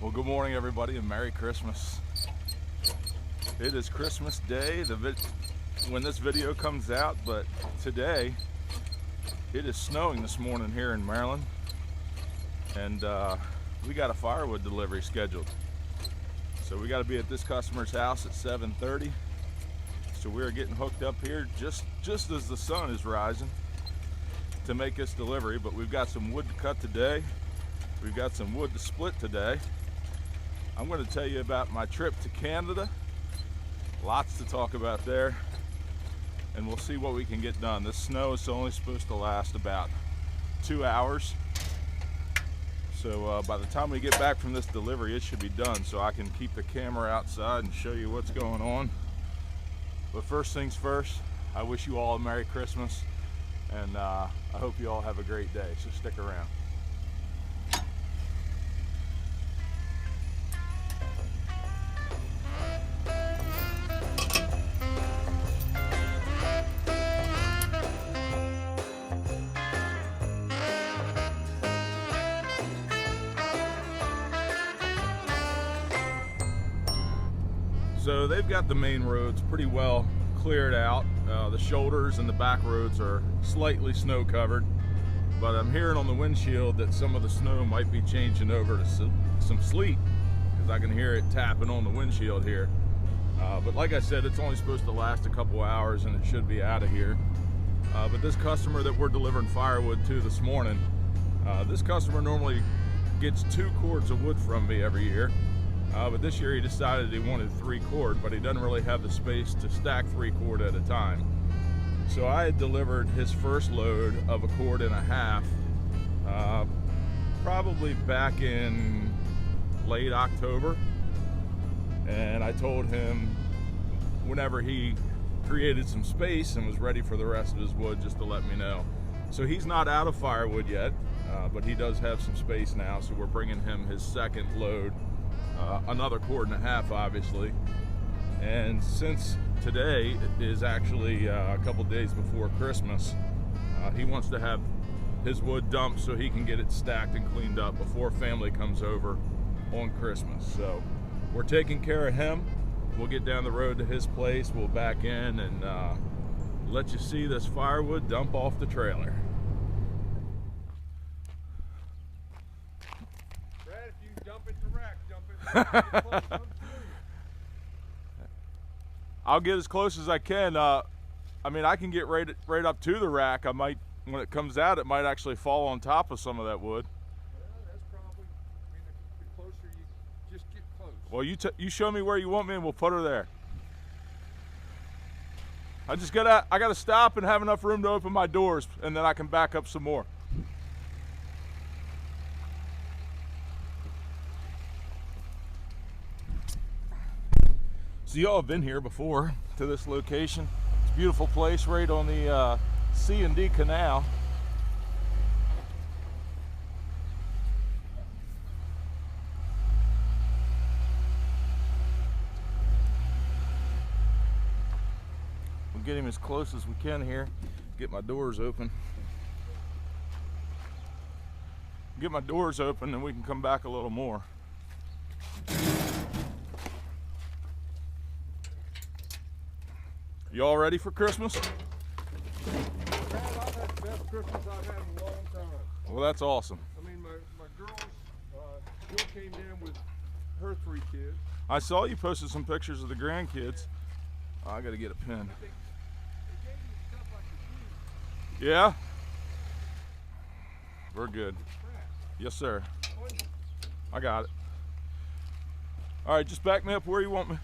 Well, good morning, everybody, and Merry Christmas. It is Christmas Day when this video comes out, but today it is snowing this morning here in Maryland, and we got a firewood delivery scheduled. So we got to be at this customer's house at 7:30. So we're getting hooked up here just as the sun is rising to make this delivery. But we've got some wood to cut today. We've got some wood to split today. I'm going to tell you about my trip to Canada. Lots to talk about there, and we'll see what we can get done. This snow is only supposed to last about 2 hours. So by the time we get back from this delivery, it should be done, so I can keep the camera outside and show you what's going on. But first things first, I wish you all a Merry Christmas, and I hope you all have a great day, so stick around. So they've got the main roads pretty well cleared out. The shoulders and the back roads are slightly snow covered, but I'm hearing on the windshield that some of the snow might be changing over to some sleet, because I can hear it tapping on the windshield here. But like I said, it's only supposed to last a couple hours and it should be out of here. But this customer that we're delivering firewood to this morning, this customer normally gets 2 cords of wood from me every year. But this year he decided he wanted 3 cord, but he doesn't really have the space to stack 3 cord at a time. So I had delivered his first load of 1.5 cords, probably back in late October. And I told him whenever he created some space and was ready for the rest of his wood, just to let me know. So he's not out of firewood yet, but he does have some space now, so we're bringing him his second load. Another 1.5 cords, obviously. And since today is actually a couple days before Christmas, he wants to have his wood dumped so he can get it stacked and cleaned up before family comes over on Christmas. So we're taking care of him. We'll get down the road to his place, we'll back in and let you see this firewood dump off the trailer. I'll get as close as I can. I mean, I can get right up to the rack. I might, when it comes out, it might actually fall on top of some of that wood. Well, that's probably, I mean, the closer you just get close. Well, you show me where you want me and we'll put her there. I gotta stop and have enough room to open my doors, and then I can back up some more. So y'all have been here before to this location. It's a beautiful place right on the C&D Canal. We'll get him as close as we can here. Get my doors open. Get my doors open and we can come back a little more. You all ready for Christmas? Brad, I've had the best Christmas I've had in a long time. Well, that's awesome. I mean, my girls, Jill came in with her 3 kids. I saw you posted some pictures of the grandkids. Oh, I gotta get a pen. They gave me stuff like the Yeah? We're good. Brad, Yes, sir. I got it. All right, just back me up where you want me.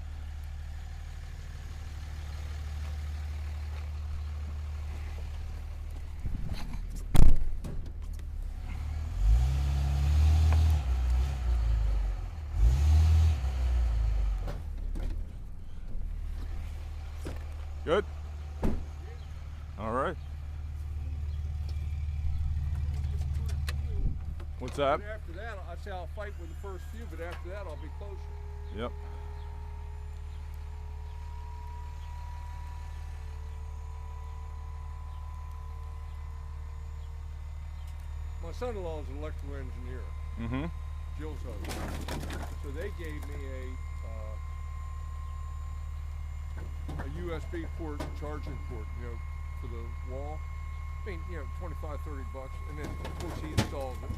Good? All right. What's that? But after that, I say I'll fight with the first few, but after that, I'll be closer. Yep. My son-in-law is an electrical engineer. Mm-hmm. Gehl's hose. So they gave me a USB port, charging port, you know, for the wall. I mean, you know, 25, 30 bucks, and then of course he installs it.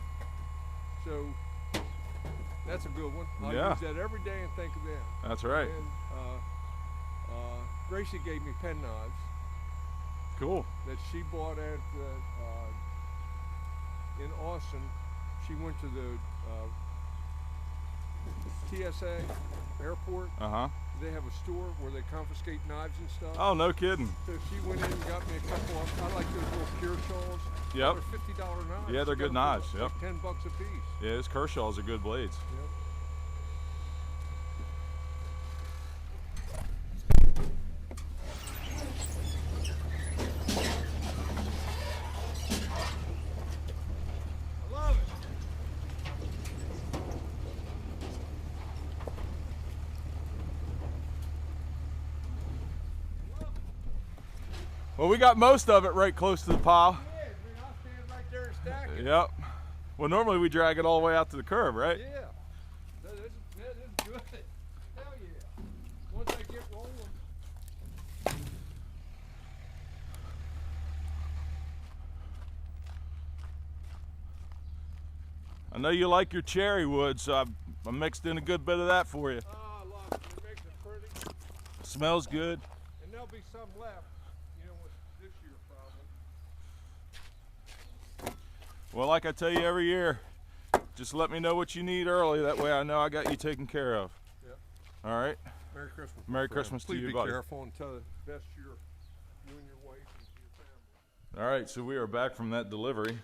So that's a good one. I use that every day and think of them. That's right. And Gracie gave me pen knives. Cool. That she bought at in Austin. She went to the TSA airport. They have a store where they confiscate knives and stuff. Oh, no kidding. So she went in and got me a couple of, I like those little Kershaw's. Yep. They're $50 knives. Yeah, they're good knives. Yep. Like 10 bucks a piece. Yeah, those Kershaw's are good blades. Yep. Well, we got most of it right close to the pile. Yeah, man, I'll stand right there and stack it. Yep. Well, normally we drag it all the way out to the curb, right? Yeah. That is good. Hell yeah. Once I get rolling. I know you like your cherry wood, so I mixed in a good bit of that for you. Oh, I love it. It makes it pretty. Smells good. And there'll be some left, you know, with this year probably. Well, like I tell you every year, just let me know what you need early. That way I know I got you taken care of. Yep. All right? Merry Christmas. Merry Christmas to you, buddy. Please be careful and tell the best you and your wife and your family. All right, so we are back from that delivery.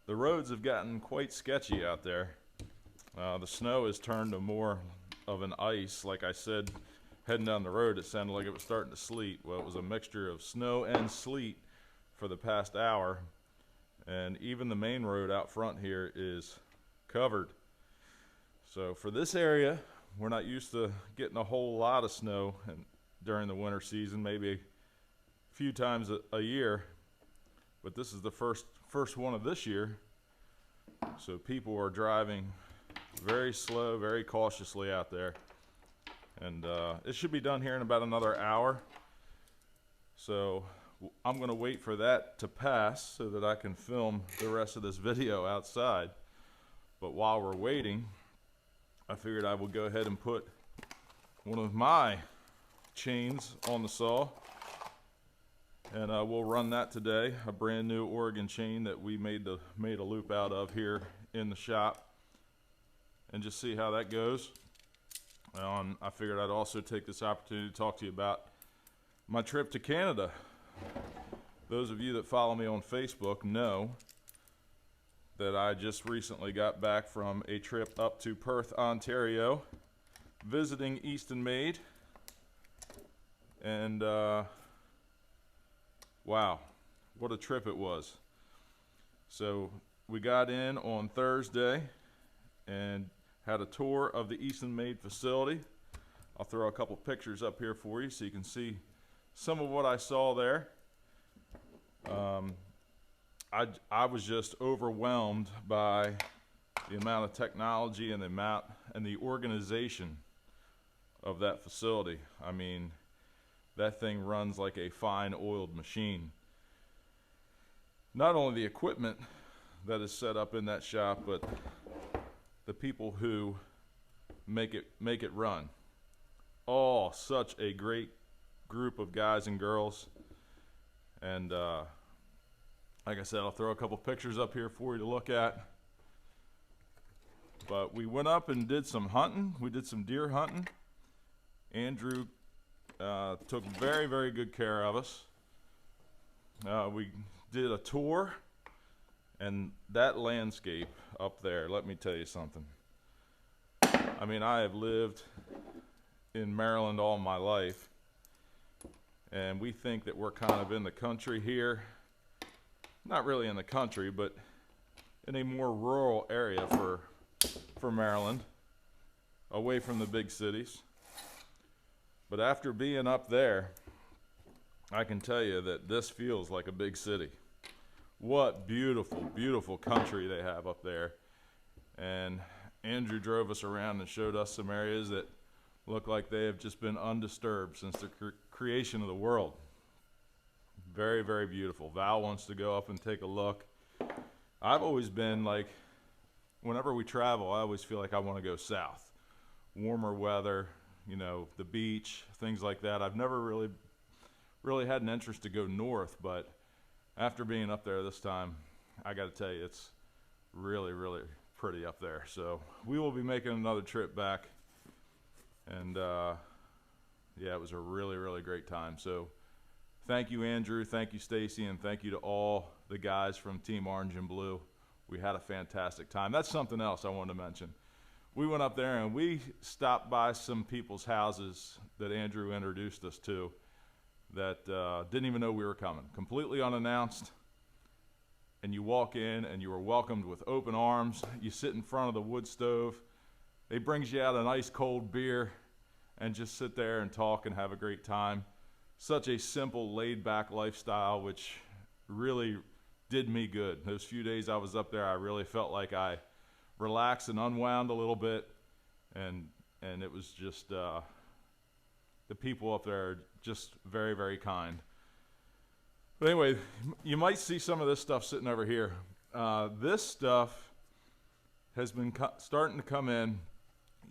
The roads have gotten quite sketchy out there. The snow has turned to more of an ice. Like I said, heading down the road, it sounded like it was starting to sleet. Well, it was a mixture of snow and sleet for the past hour. And even the main road out front here is covered. So for this area, we're not used to getting a whole lot of snow during the winter season, maybe a few times a year. But this is the first one of this year. So people are driving very slow, very cautiously out there. And it should be done here in about another hour. So I'm going to wait for that to pass so that I can film the rest of this video outside. But while we're waiting, I figured I would go ahead and put one of my chains on the saw. And we'll run that today, a brand new Oregon chain that we made a loop out of here in the shop, and just see how that goes. I figured I'd also take this opportunity to talk to you about my trip to Canada. Those of you that follow me on Facebook know that I just recently got back from a trip up to Perth, Ontario, visiting Eastonmade, and wow, what a trip it was. So we got in on Thursday and had a tour of the Eastonmade facility. I'll throw a couple pictures up here for you so you can see some of what I saw there. I was just overwhelmed by the amount of technology and the organization of that facility. I mean, that thing runs like a fine oiled machine. Not only the equipment that is set up in that shop, but the people who make it run. All such a great group of guys and girls. And like I said, I'll throw a couple pictures up here for you to look at. But we went up and did some hunting. We did some deer hunting. Andrew took very, very good care of us. We did a tour, and that landscape up there, let me tell you something. I mean, I have lived in Maryland all my life, and we think that we're kind of in the country here. Not really in the country, but in a more rural area for Maryland, away from the big cities. But after being up there, I can tell you that this feels like a big city. What beautiful, beautiful country they have up there. And Andrew drove us around and showed us some areas that look like they have just been undisturbed since the creation of the world. Very, very beautiful. Val wants to go up and take a look. I've always been like, whenever we travel, I always feel like I want to go south. Warmer weather, you know, the beach, things like that. I've never really had an interest to go north, but after being up there this time, I got to tell you, it's really, really pretty up there. So we will be making another trip back, and yeah, it was a really, really great time. So thank you, Andrew, thank you, Stacy, and thank you to all the guys from Team Orange and Blue. We had a fantastic time. That's something else I wanted to mention. We went up there and we stopped by some people's houses that Andrew introduced us to that didn't even know we were coming, completely unannounced. And you walk in and you are welcomed with open arms. You sit in front of the wood stove. They brings you out an ice cold beer and just sit there and talk and have a great time. Such a simple, laid back lifestyle, which really did me good. Those few days I was up there, I really felt like I relaxed and unwound a little bit, and it was just the people up there are just very, very kind. But anyway, you might see some of this stuff sitting over here. This stuff has been starting to come in.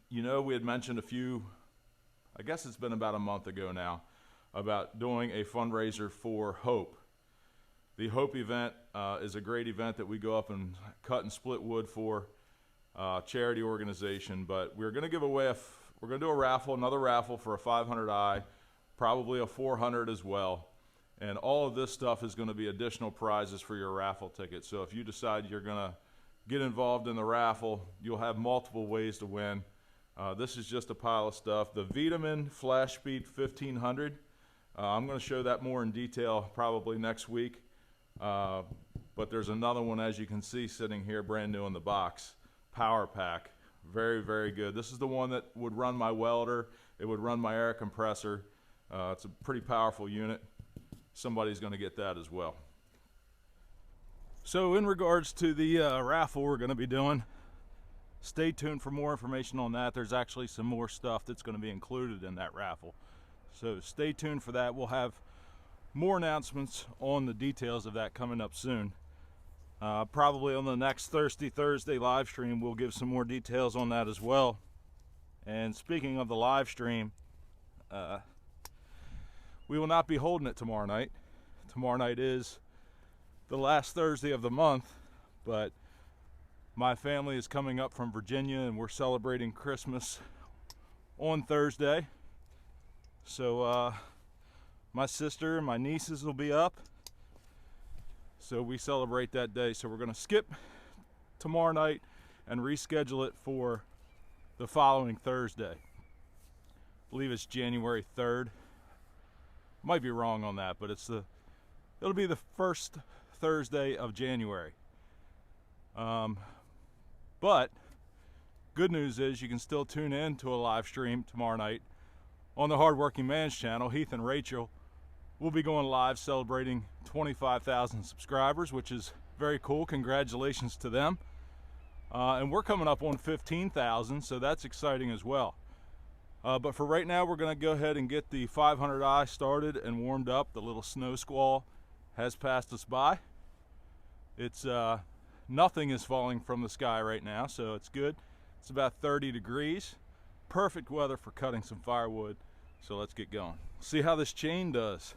You know, we had mentioned I guess it's been about a month ago now, about doing a fundraiser for Hope. The Hope event is a great event that we go up and cut and split wood for, charity organization. But we're going to give away we're going to do a raffle, another raffle for a 500i, probably a 400 as well. And all of this stuff is going to be additional prizes for your raffle ticket. So if you decide you're going to get involved in the raffle, you'll have multiple ways to win. This is just a pile of stuff. The Vitamin Flash Speed 1500. I'm going to show that more in detail probably next week. But there's another one, as you can see, sitting here brand new in the box. Power Pack. Very, very good. This is the one that would run my welder. It would run my air compressor. It's a pretty powerful unit. Somebody's going to get that as well. So in regards to the raffle we're going to be doing, stay tuned for more information on that. There's actually some more stuff that's going to be included in that raffle. So stay tuned for that. We'll have more announcements on the details of that coming up soon. Probably on the next Thursday live stream, we'll give some more details on that as well. And speaking of the live stream, we will not be holding it tomorrow night. Tomorrow night is the last Thursday of the month, but my family is coming up from Virginia and we're celebrating Christmas on Thursday. So my sister and my nieces will be up. So we celebrate that day. So we're going to skip tomorrow night and reschedule it for the following Thursday. I believe it's January 3rd. Might be wrong on that, but it'll be the first Thursday of January. But good news is you can still tune in to a live stream tomorrow night on the Hardworking Man's channel. Heath and Rachel will be going live celebrating 25,000 subscribers, which is very cool. Congratulations to them. And we're coming up on 15,000, so that's exciting as well. But for right now, we're going to go ahead and get the 500i started and warmed up. The little snow squall has passed us by. It's nothing is falling from the sky right now, so it's good. It's about 30 degrees. Perfect weather for cutting some firewood. So let's get going. See how this chain does.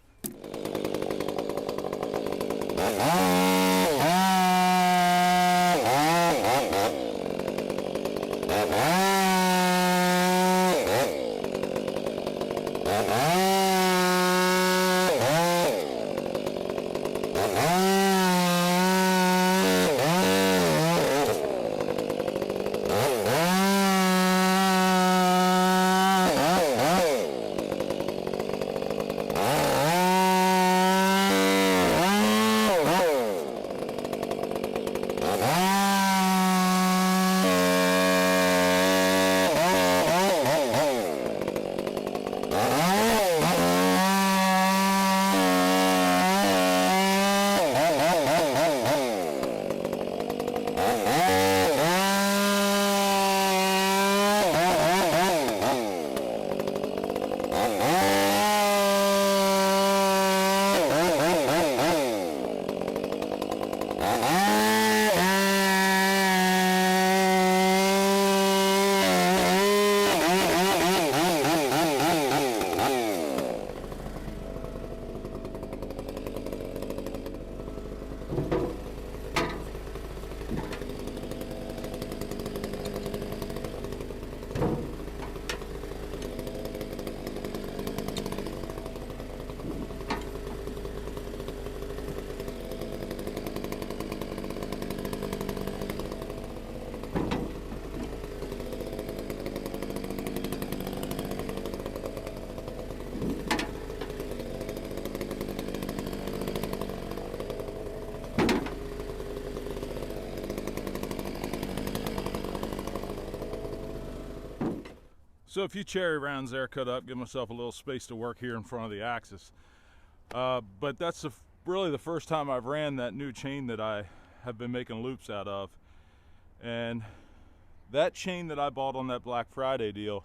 So a few cherry rounds there cut up, give myself a little space to work here in front of the axis. But that's really the first time I've ran that new chain that I have been making loops out of. And that chain that I bought on that Black Friday deal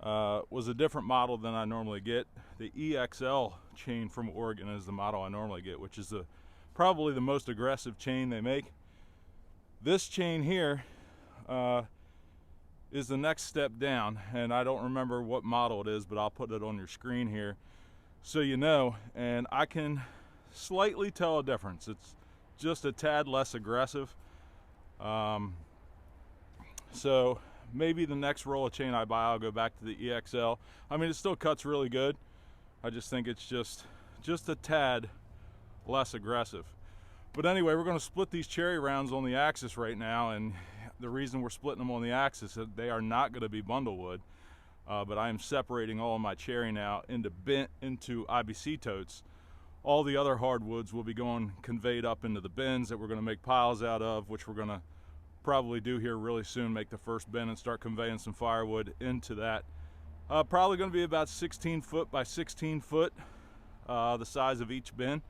was a different model than I normally get. The EXL chain from Oregon is the model I normally get, which is probably the most aggressive chain they make. This chain here is the next step down, and I don't remember what model it is, but I'll put it on your screen here so you know, and I can slightly tell a difference. It's just a tad less aggressive. So maybe the next roll of chain I buy, I'll go back to the EXL. I mean, it still cuts really good. I just think it's just a tad less aggressive. But anyway, we're going to split these cherry rounds on the axis right now, and the reason we're splitting them on the axis is they are not going to be bundle wood, but I am separating all of my cherry now into IBC totes. All the other hardwoods will be going conveyed up into the bins that we're going to make piles out of, which we're going to probably do here really soon, make the first bin and start conveying some firewood into that. Probably going to be about 16 foot by 16 foot, the size of each bin.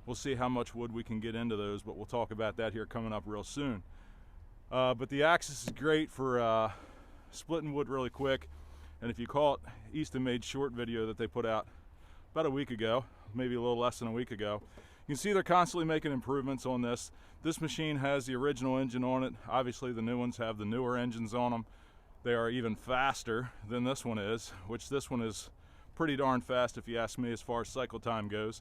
We'll see how much wood we can get into those, but we'll talk about that here coming up real soon. But the axis is great for splitting wood really quick. And if you caught Eastonmade short video that they put out about a week ago, maybe a little less than a week ago, you can see they're constantly making improvements on this. This machine has the original engine on it. Obviously the new ones have the newer engines on them. They are even faster than this one is, which this one is pretty darn fast if you ask me as far as cycle time goes.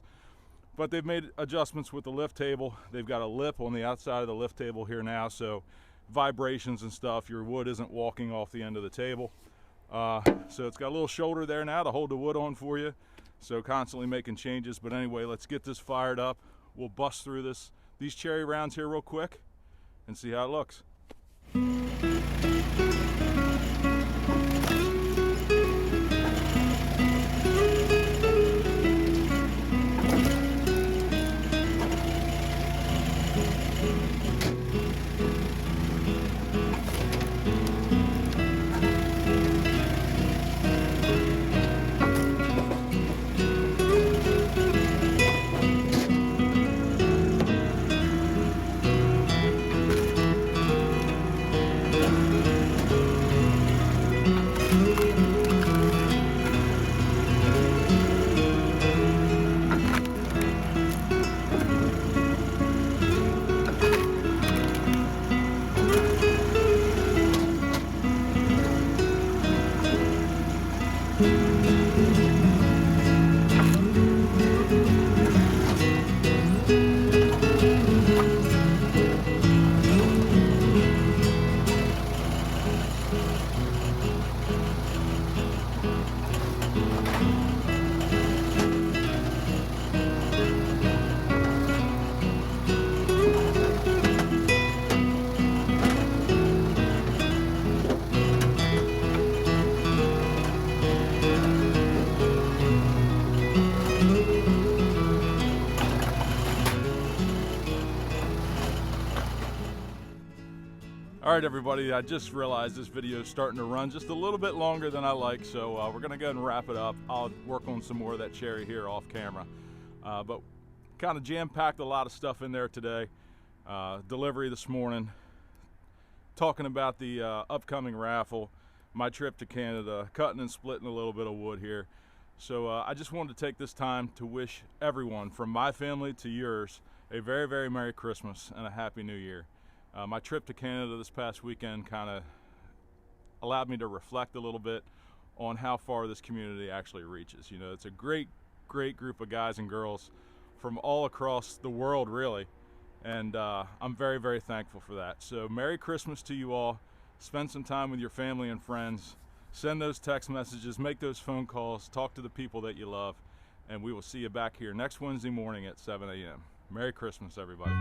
But they've made adjustments with the lift table. They've got a lip on the outside of the lift table here now, so vibrations and stuff, your wood isn't walking off the end of the table. So it's got a little shoulder there now to hold the wood on for you. So constantly making changes. But anyway, let's get this fired up. We'll bust through these cherry rounds here real quick and see how it looks. All right, everybody, I just realized this video is starting to run just a little bit longer than I like, so we're gonna go ahead and wrap it up. I'll work on some more of that cherry here off camera. But kind of jam-packed a lot of stuff in there today. Delivery this morning, talking about the upcoming raffle, my trip to Canada, cutting and splitting a little bit of wood here. So I just wanted to take this time to wish everyone, from my family to yours, a very, very Merry Christmas and a Happy New Year. My trip to Canada this past weekend kind of allowed me to reflect a little bit on how far this community actually reaches. You know, it's a great, great group of guys and girls from all across the world, really, and I'm very, very thankful for that. So Merry Christmas to you all. Spend some time with your family and friends. Send those text messages, make those phone calls, talk to the people that you love, and we will see you back here next Wednesday morning at 7 a.m. Merry Christmas, everybody.